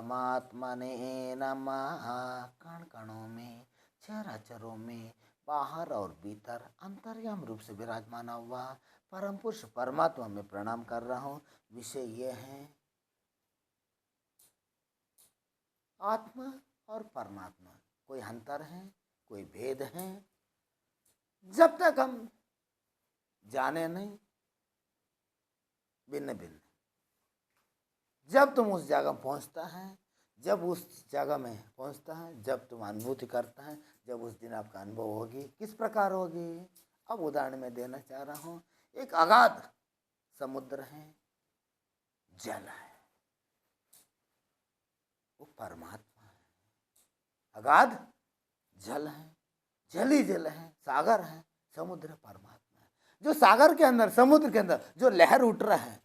परमात्मने नमः। कण कणों में, चराचरों में, बाहर और भीतर अंतर्याम रूप से विराजमान हुआ परम पुरुष परमात्मा में प्रणाम कर रहा हूँ। विषय ये है, आत्मा और परमात्मा कोई अंतर है, कोई भेद है? जब तक हम जाने नहीं, भिन्न भिन्न। जब तुम उस जगह पहुंचता है, जब उस जगह में पहुंचता है, जब तुम अनुभूति करता है, जब उस दिन आपका अनुभव होगी। किस प्रकार होगी? अब उदाहरण में देना चाह रहा हूँ। एक अगाध समुद्र है, जल है, वो परमात्मा है। अगाध जल है, जल ही जल है, सागर है, समुद्र परमात्मा है। जो सागर के अंदर, समुद्र के अंदर जो लहर उठ रहा है,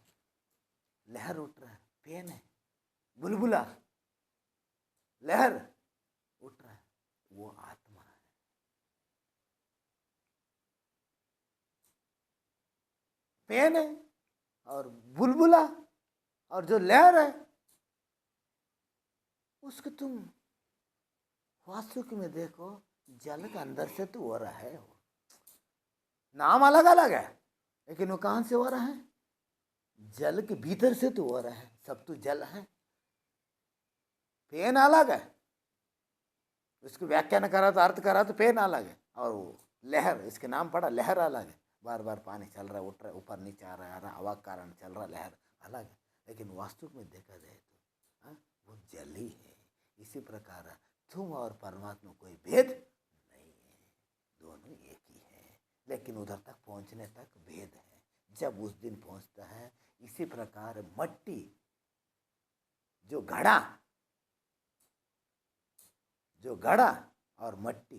लहर उठ रहा है, पेन है, बुलबुला, लहर उठ रहा है, वो आत्मा है। पेन है और बुलबुला और जो लहर है, उसको तुम वास्तविक में देखो, जल के अंदर से तो हो रहा है। वो नाम अलग अलग है, लेकिन वो कहां से हो रहा है? जल के भीतर से तो हो रहा है। सब तो जल है। पेन अलग है, उसको व्याख्यान करा तो अर्थ करा तो पेन अलग है, और वो लहर, इसके नाम पड़ा लहर अलग है। बार बार पानी चल रहा है, उठ रहा है, ऊपर नीचे आ रहा है, हवा के कारण चल रहा, लहर अलग है। लेकिन वास्तविक में देखा जाए तो वो जल ही है। इसी प्रकार तुम और परमात्मा कोई भेद नहीं है, दोनों एक ही है। लेकिन उधर तक पहुंचने तक भेद है। जब उस दिन पहुंचता है, इसी प्रकार मट्टी, जो घड़ा, जो घड़ा और मट्टी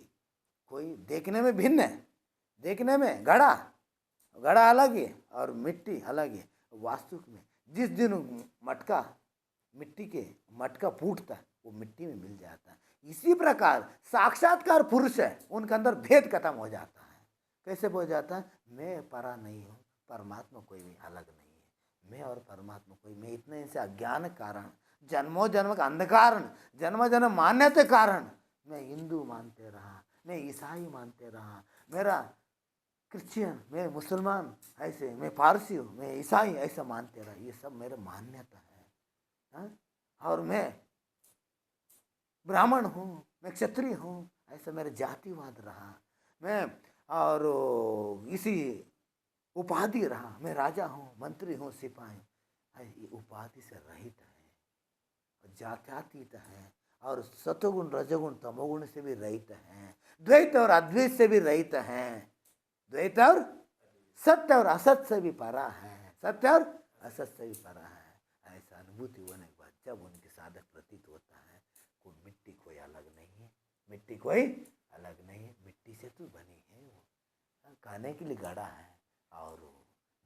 कोई देखने में भिन्न है। देखने में घड़ा, घड़ा अलग है और मिट्टी अलग है। वास्तविक में जिस दिन मटका, मिट्टी के मटका फूटता है, वो मिट्टी में मिल जाता है। इसी प्रकार साक्षात्कार पुरुष है, उनके अंदर भेद खत्म हो जाता है। कैसे हो जाता है? मैं परा नहीं हूँ, परमात्मा कोई भी अलग नहीं है। मैं और परमात्मा कोई, मैं इतने से अज्ञान कारण, जन्मों जन्म का अंधकार, जन्म जन्म मान्य के कारण मैं हिंदू मानते रहा, मैं ईसाई मानते रहा, मेरा क्रिश्चियन, मैं मुसलमान, ऐसे मैं पारसी हूँ, मैं ईसाई, ऐसा मानते रहा। ये सब मेरा मान्यता है, हाँ? और मैं ब्राह्मण हूँ, मैं क्षत्रिय हूँ, ऐसा मेरा जातिवाद रहा। मैं और इसी उपाधि रहा, मैं राजा हूँ, मंत्री हूँ, सिपाही हूँ। ये उपाधि से रहित है, जात्यातीत है, और सतोगुण रजोगुण तमोगुण से भी रहित है, द्वैत और अद्वैत से भी रहित है, द्वैत और सत्य और असत से भी परा है, सत्य और असत से भी परा है। ऐसा अनुभूति होने के बाद जब उनके साधक प्रतीत होता है, को मिट्टी कोई अलग नहीं है, मिट्टी कोई अलग नहीं है, मिट्टी से तो बनी है वो, खाने के लिए गड़ा है। और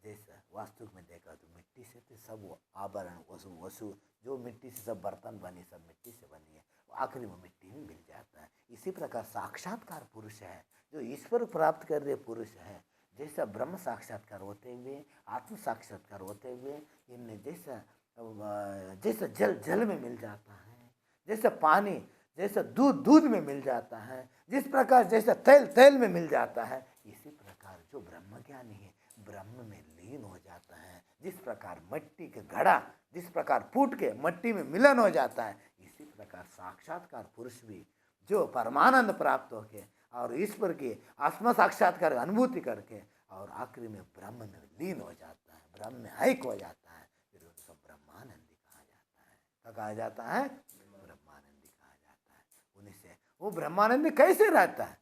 जैसा वास्तविक में देखा तो मिट्टी से तो सब आभरण, वसु वसु जो मिट्टी से सब बर्तन बने, सब मिट्टी से बनी है, आखिरी में मिट्टी में मिल जाता है। इसी प्रकार साक्षात्कार पुरुष है, जो ईश्वर प्राप्त कर रहे पुरुष है। जैसा ब्रह्म साक्षात्कार होते हुए, आत्म साक्षात्कार होते हुए, इनमें जैसा जैसा जल जल में मिल जाता है, जैसा पानी, जैसा दूध दूध में मिल जाता है, जिस प्रकार जैसा तेल तेल में मिल जाता है, इसी प्रकार जो ब्रह्म ज्ञानी है ब्रह्म में लीन हो जाता है। जिस प्रकार मिट्टी के घड़ा जिस प्रकार फूट के मिट्टी में मिलन हो जाता है, इसी प्रकार साक्षात्कार पुरुष भी जो परमानंद प्राप्त होके और ईश्वर की आत्म साक्षात्कार अनुभूति करके और आखिरी में ब्रह्म में लीन हो जाता है, ब्रह्म में ऐक्य हो जाता है, फिर उसको ब्रह्मानंदी कहा जाता है। क्या कहा जाता है? ब्रह्मानंदी कहा जाता है। उन्हीं से वो ब्रह्मानंदी कैसे रहता है?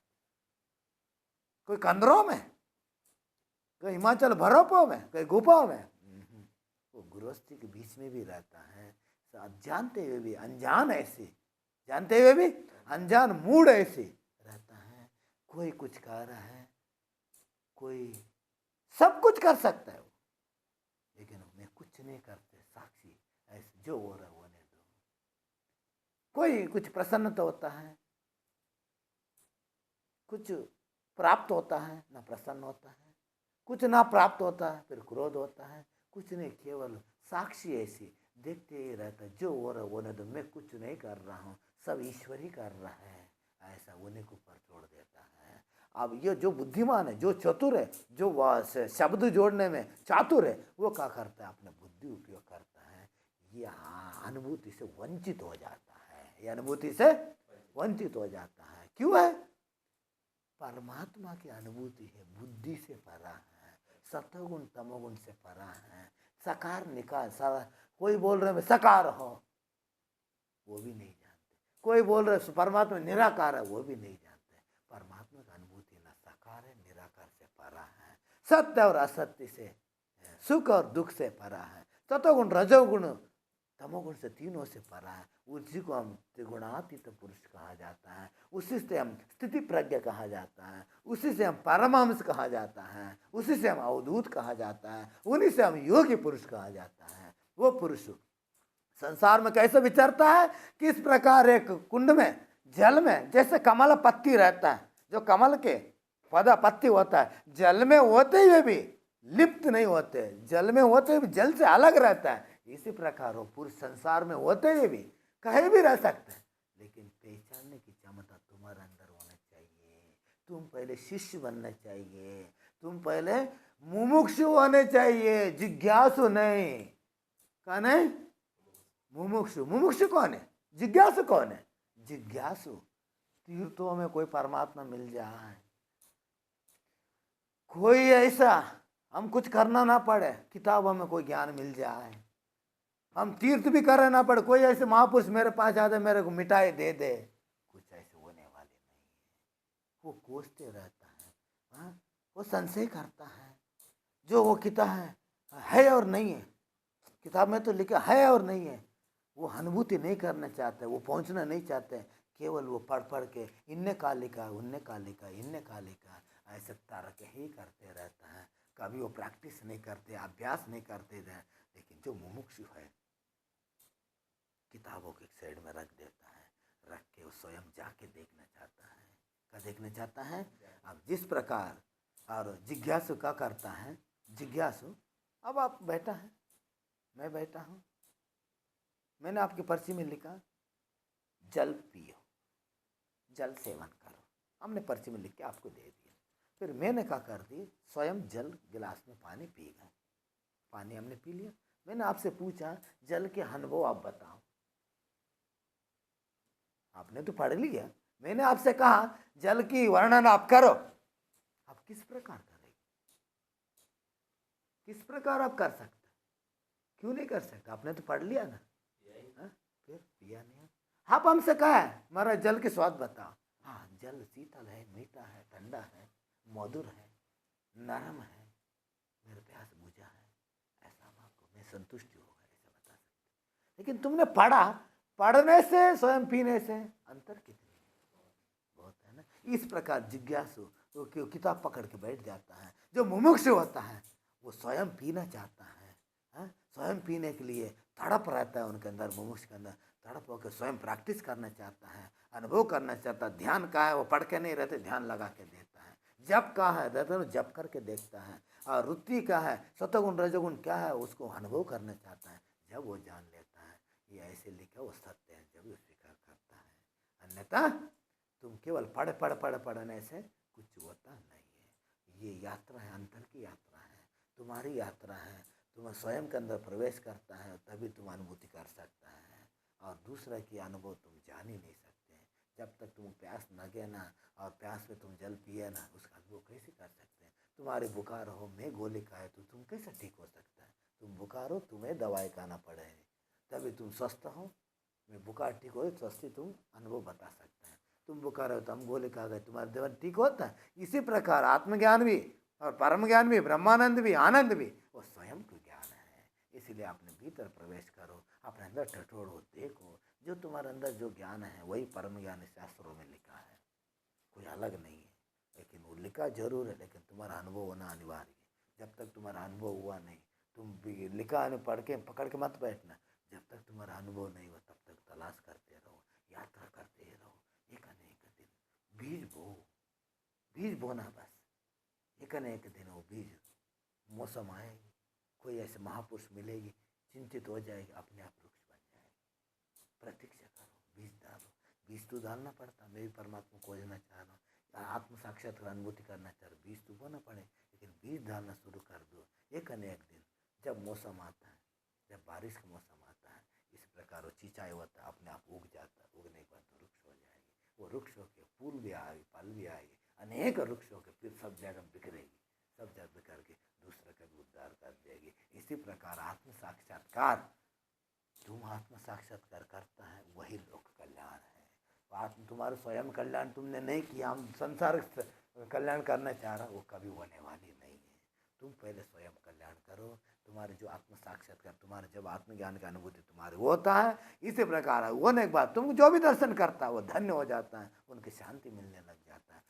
कोई कंदरों में, कोई हिमाचल बर्फों में, कोई गुफाओं में, वो गृहस्थी के बीच में भी रहता है। जानते हुए भी अनजान ऐसे, जानते हुए भी अनजान मूड ऐसे रहता है। कोई कुछ कह रहा है, कोई सब कुछ कर सकता है वो, लेकिन मैं कुछ नहीं करते, साक्षी ऐसे जो हो रहा होने दो। कोई कुछ प्रसन्नता होता है, कुछ प्राप्त होता है ना प्रसन्न होता है, कुछ ना प्राप्त होता है फिर क्रोध होता है, कुछ नहीं, केवल साक्षी ऐसी देखते ही रहता, जो हो रहा वो नहीं, तो मैं कुछ नहीं कर रहा हूँ, सब ईश्वर ही कर रहा है, ऐसा उन्हीं के ऊपर छोड़ देता है। अब ये जो बुद्धिमान है, जो चतुर है, जो शब्द जोड़ने में चातुर है, वो क्या करता है, अपने बुद्धि उपयोग करता है, ये अनुभूति से वंचित हो जाता है, ये अनुभूति से वंचित हो जाता है। क्यों है? परमात्मा की अनुभूति है, बुद्धि से परा है, सतोगुण तमोगुण से परा है, सकार निकार कोई बोल रहे सकार हो, वो भी नहीं जानते, कोई बोल रहे परमात्मा निराकार है, वो भी नहीं जानते। परमात्मा की अनुभूति न सकार है, निराकार से परा है, सत्य और असत्य से, सुख और दुख से परा है, सतोगुण रजोगुण तमोगुण से, तीनों से परा है। उसी को हम त्रिगुणातीत पुरुष कहा जाता है, उसी से हम स्थिति प्रज्ञ कहा जाता है, उसी से हम परमहंस कहा जाता है, उसी से हम अवधूत कहा जाता है, उन्हीं से हम योगी पुरुष कहा जाता है। वो पुरुष संसार में कैसे विचरता है? किस प्रकार एक कुंड में जल में जैसे कमल पत्ती रहता है, जो कमल के पौधा पत्ती होता है, जल में होते हुए भी लिप्त नहीं होते, जल में होते हुए जल से अलग रहता है। इसी प्रकार वो पुरुष संसार में होते हुए भी कहीं भी रह सकते हैं, लेकिन पहचानने की क्षमता तुम्हारे अंदर होना चाहिए। तुम पहले शिष्य बनना चाहिए, तुम पहले मुमुक्षु होने चाहिए, जिज्ञासु नहीं। कौन है मुमुक्षु? मुमुक्षु कौन है? जिज्ञासु कौन है? जिज्ञासु तीर्थों में कोई परमात्मा मिल जाए, कोई ऐसा हम कुछ करना ना पड़े, किताबों में कोई ज्ञान मिल जाए, हम तीर्थ भी कर ना पड़े, कोई ऐसे महापुरुष मेरे पास आते मेरे को मिटाई दे दे, कुछ ऐसे होने वाले नहीं है। वो कोसते रहता है, हाँ? वो संशय करता है, जो वो किताब है और नहीं है, किताब में तो लिखा है और नहीं है, वो अनुभूति नहीं करना चाहते, वो पहुंचना नहीं चाहते, केवल वो पढ़ पढ़ के इनने का लिखा, उनने का लिखा, इनने का लिखा, ऐसे तर्क ही करते रहता है। कभी वो प्रैक्टिस नहीं करते, अभ्यास नहीं करते रहे। लेकिन जो मुमुक्षु है, किताबों के साइड में रख देता है, रख के वो स्वयं जाके देखना चाहता है। क्या देखना चाहता है? अब जिस प्रकार और जिज्ञासु क्या करता है, जिज्ञासु अब आप बैठा है, मैं बैठा हूँ, मैंने आपकी पर्ची में लिखा जल पियो, जल सेवन करो, हमने पर्ची में लिख के आपको दे दिया। फिर मैंने क्या कर दी, स्वयं जल गिलास में पानी पी गए, पानी हमने पी लिया। मैंने आपसे पूछा जल के अनुभव आप बताओ, आपने तो पढ़ लिया। मैंने आपसे कहा जल की वर्णन आप करो, आप किस प्रकार करेंगे? किस प्रकार आप कर सकते? क्यों नहीं कर सकते? आपने तो पढ़ लिया ना, फिर पिया नहीं। आप हमसे कहा है हमारा जल के स्वाद बताओ, हाँ जल शीतल है, मीठा है, ठंडा है, मधुर है, नरम है, मेरे प्यास बुझा है, ऐसा हम आपको मैं संतुष्टि होगा ऐसा बता सकते। लेकिन तुमने पढ़ा, पढ़ने से स्वयं पीने से अंतर कितनी बहुत है ना। इस प्रकार जिज्ञासु तो क्यों किताब पकड़ के बैठ जाता है। जो मुमुक्षु होता है वो स्वयं पीना चाहता है, स्वयं पीने के लिए तड़प रहता है उनके अंदर, मुमुक्ष के अंदर तड़प होकर स्वयं प्रैक्टिस करना चाहता है, अनुभव करना चाहता है। ध्यान का है, वो पढ़ के नहीं रहते, ध्यान लगा के देता है। जप का है, रहते वो जप करके देखता है। और रुचि का है, सतोगुण रजोगुण क्या है, उसको अनुभव करना चाहता है। जब वो जान लेता है ये ऐसे लिखा वो सत्य है, जब वो स्वीकार करता है। अन्यथा तुम केवल पढ़ने से कुछ होता नहीं है। ये यात्रा है, अंतर की यात्रा है, तुम्हारी यात्रा है। तुम स्वयं के अंदर प्रवेश करता है तभी तुम अनुभूति कर सकता है, और दूसरा की अनुभव तुम जान ही नहीं सकते। जब तक तुम प्यास लगे ना और प्यास में तुम जल पिए ना, उसका अनुभव कैसे कर सकते हैं? तुम्हारे बुखार हो, मैं गोली खाए तो तुम कैसे ठीक हो सकता है? तुम बुखार हो, तुम्हें दवाई खाना पड़े तभी तुम स्वस्थ हो। मैं बुखार ठीक हो स्वस्थ तुम अनुभव बता सकते हैं। तुम बुखार हो तो हम गोली खा गए, तुम्हारा देवन ठीक होता है। इसी प्रकार आत्मज्ञान भी और परम ज्ञान भी, ब्रह्मानंद भी, आनंद भी वो स्वयं को ज्ञान है। इसलिए अपने भीतर प्रवेश करो, अपने अंदर टटोड़ो, देखो जो तुम्हारे अंदर जो ज्ञान है वही परम ज्ञान शास्त्रों में लिखा है, कोई अलग नहीं है। लेकिन वो लिखा जरूर है, लेकिन तुम्हारा अनुभव होना अनिवार्य है। जब तक तुम्हारा अनुभव हुआ नहीं, तुम भी लिखा है पढ़ के पकड़ के मत बैठना। जब तक तुम्हारा अनुभव नहीं हुआ तब तक तलाश करते रहो, यात्रा करते रहो। एक न एक दिन बीज बो, बीज बोना बस। एक न एक दिन वो बीज, मौसम आएगी, कोई ऐसे महापुरुष मिलेगी चिंतित हो जाएगी, अपने आप वृक्ष बन जाएगी। प्रतीक्षा करो, बीज डालो। बीज तो डालना पड़ता, मैं भी परमात्मा को खोजना चाह रहा हूँ, आत्म साक्षात्कार अनुभूति करना चाह रहा हूँ, बीज तो बोना पड़े, लेकिन बीज डालना शुरू कर दो। एक न एक दिन जब मौसम आता है, जब बारिश का मौसम आता है, इस प्रकार वो सिंचाई होता है, अपने आप उग जाता है, उगने के बाद वृक्ष हो जाएगी। वो वृक्ष होकर फूल भी आएगी, फल भी आएगी, अनेक वृक्ष होकर फिर सब जगह बिखरेगी, सब जगह बिखर के दूसरे का भी उद्धार कर देगी। इसी प्रकार आत्म साक्षात्कार, तुम आत्म साक्षात्कार करता है वही लोक कल्याण है। आत्म तुम्हारा स्वयं कल्याण तुमने नहीं किया, हम संसार कल्याण करना चाह रहा, वो कभी होने वाली नहीं है। तुम पहले स्वयं कल्याण करो, तुम्हारे जो आत्म साक्षात्कार, तुम्हारे जब आत्मज्ञान की अनुभूति तुम्हारे होता है, इसी प्रकार होने के बाद तुमको जो भी दर्शन करता है वो धन्य हो जाता है, उनकी शांति मिलने लग जाता है।